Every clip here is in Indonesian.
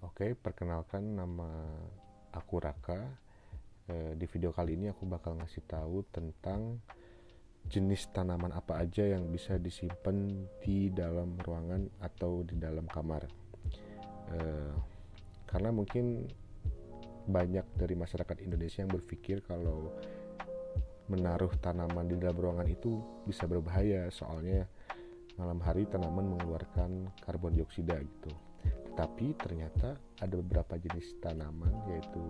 Oke, perkenalkan nama aku Raka. Di video kali ini aku bakal ngasih tahu tentang jenis tanaman apa aja yang bisa disimpan di dalam ruangan atau di dalam kamar. Eh, karena mungkin banyak dari masyarakat Indonesia yang berpikir kalau menaruh tanaman di dalam ruangan itu bisa berbahaya, soalnya malam hari tanaman mengeluarkan karbon dioksida gitu. Tetapi ternyata ada beberapa jenis tanaman, yaitu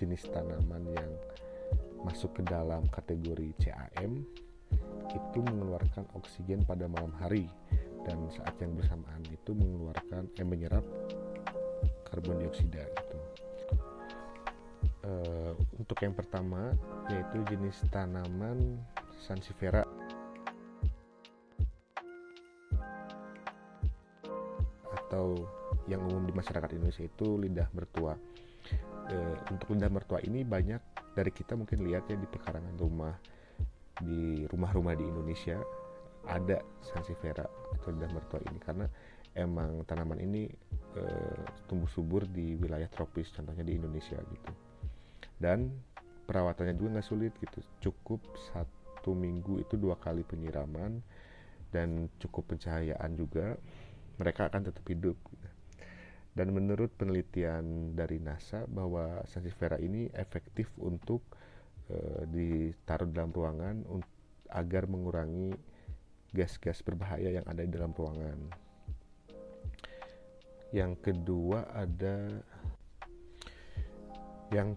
jenis tanaman yang masuk ke dalam kategori CAM, itu mengeluarkan oksigen pada malam hari, dan saat yang bersamaan itu menyerap karbon dioksida gitu. Untuk yang pertama yaitu jenis tanaman Sansevieria atau yang umum di masyarakat Indonesia itu lidah mertua. Untuk lidah mertua ini banyak dari kita mungkin lihat ya di pekarangan rumah, di rumah-rumah di Indonesia ada Sansevieria atau lidah mertua ini, karena emang tanaman ini tumbuh subur di wilayah tropis, contohnya di Indonesia gitu. Dan perawatannya juga nggak sulit gitu, cukup 1 minggu itu 2 kali penyiraman dan cukup pencahayaan juga, mereka akan tetap hidup. Dan menurut penelitian dari NASA bahwa Sansevieria ini efektif untuk ditaruh dalam ruangan agar mengurangi gas-gas berbahaya yang ada di dalam ruangan. Yang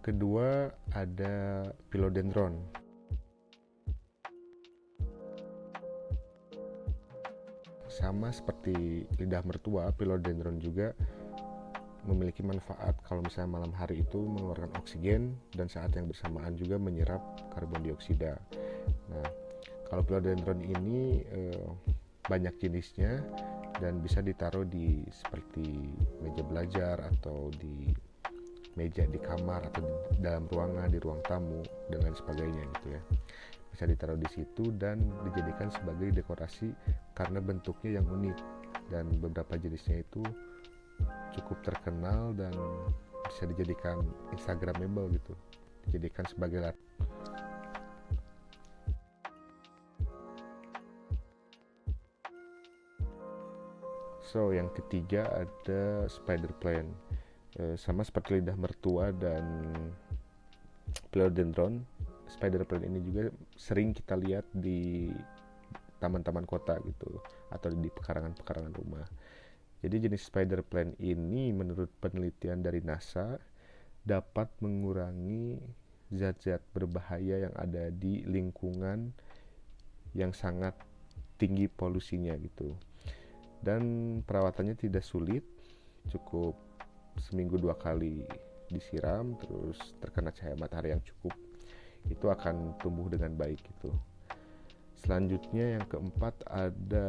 kedua ada philodendron. Sama seperti lidah mertua, philodendron juga memiliki manfaat kalau misalnya malam hari itu mengeluarkan oksigen dan saat yang bersamaan juga menyerap karbon dioksida. Nah, kalau philodendron ini banyak jenisnya dan bisa ditaruh di seperti meja belajar atau di meja di kamar atau di dalam ruangan, di ruang tamu dan lain sebagainya gitu ya. Bisa ditaruh di situ dan dijadikan sebagai dekorasi karena bentuknya yang unik, dan beberapa jenisnya itu cukup terkenal dan bisa dijadikan instagramable gitu, dijadikan sebagai yang ketiga ada spider plant. Sama seperti lidah mertua dan philodendron, spider plant ini juga sering kita lihat di taman-taman kota gitu atau di pekarangan-pekarangan rumah. Jadi jenis spider plant ini menurut penelitian dari NASA dapat mengurangi zat-zat berbahaya yang ada di lingkungan yang sangat tinggi polusinya gitu. Dan perawatannya tidak sulit, cukup 1 minggu 2 kali disiram, terus terkena cahaya matahari yang cukup, itu akan tumbuh dengan baik gitu. Selanjutnya yang keempat ada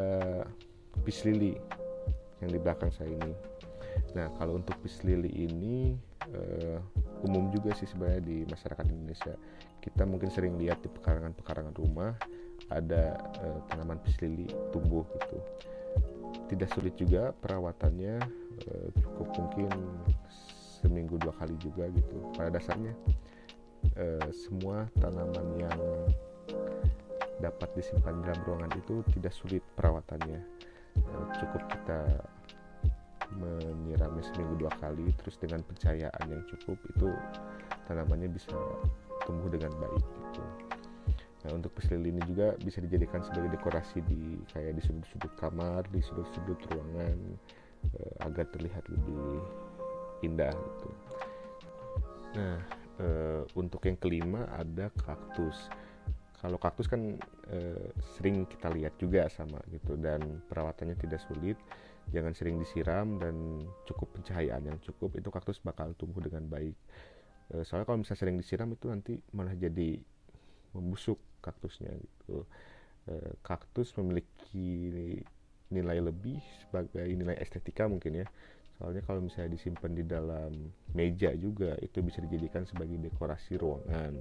peace lily yang di belakang saya ini. Nah, kalau untuk peace lily ini umum juga sih sebenarnya di masyarakat Indonesia. Kita mungkin sering lihat di pekarangan-pekarangan rumah ada tanaman peace lily tumbuh gitu. Tidak sulit juga perawatannya, cukup mungkin 1 minggu 2 kali juga gitu. Pada dasarnya semua tanaman yang dapat disimpan dalam ruangan itu tidak sulit perawatannya. Cukup kita menyiramnya 1 minggu 2 kali, terus dengan pencahayaan yang cukup itu tanamannya bisa tumbuh dengan baik gitu. Nah, untuk peace lily ini juga bisa dijadikan sebagai dekorasi di sudut-sudut kamar, di sudut-sudut ruangan, agar terlihat lebih indah gitu. Nah, untuk yang kelima ada kaktus. Kalau kaktus kan sering kita lihat juga sama gitu, dan perawatannya tidak sulit, jangan sering disiram dan cukup pencahayaan yang cukup, itu kaktus bakal tumbuh dengan baik. Soalnya kalau misalnya sering disiram itu nanti malah jadi membusuk kaktusnya gitu. Kaktus memiliki nilai lebih sebagai nilai estetika mungkin ya. Soalnya kalau misalnya disimpan di dalam meja juga itu bisa dijadikan sebagai dekorasi ruangan.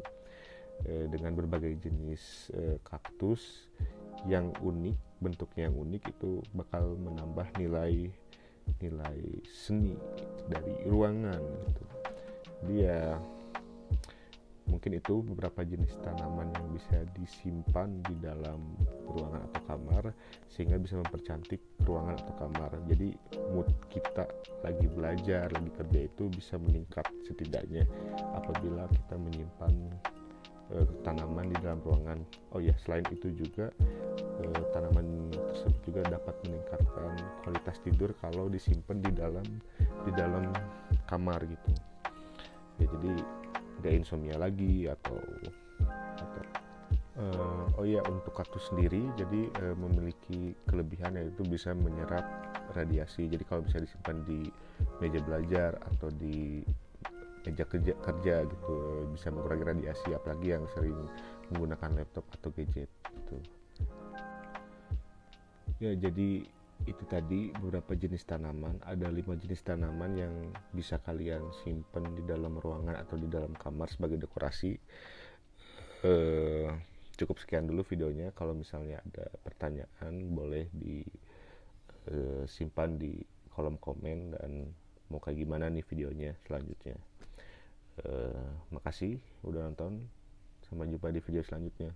Dengan berbagai jenis kaktus yang unik, bentuknya yang unik, itu bakal menambah nilai seni dari ruangan gitu. Dia mungkin itu beberapa jenis tanaman yang bisa disimpan di dalam ruangan atau kamar sehingga bisa mempercantik ruangan atau kamar. Jadi mood kita lagi belajar, lagi kerja itu bisa meningkat setidaknya apabila kita menyimpan tanaman di dalam ruangan. Oh ya, selain itu juga tanaman tersebut juga dapat meningkatkan kualitas tidur kalau disimpan di dalam kamar gitu. Ya, jadi nggak insomnia lagi atau oh ya, untuk kaktus sendiri jadi memiliki kelebihan yaitu bisa menyerap radiasi. Jadi kalau bisa disimpan di meja belajar atau di meja kerja gitu bisa mengurangi radiasi, apalagi yang sering menggunakan laptop atau gadget gitu. Ya, jadi itu tadi beberapa jenis tanaman. Ada 5 jenis tanaman yang bisa kalian simpan di dalam ruangan atau di dalam kamar sebagai dekorasi. Cukup sekian dulu videonya. Kalau misalnya ada pertanyaan boleh disimpan di kolom komen dan mau kayak gimana nih videonya selanjutnya. Makasih udah nonton. Sampai jumpa di video selanjutnya.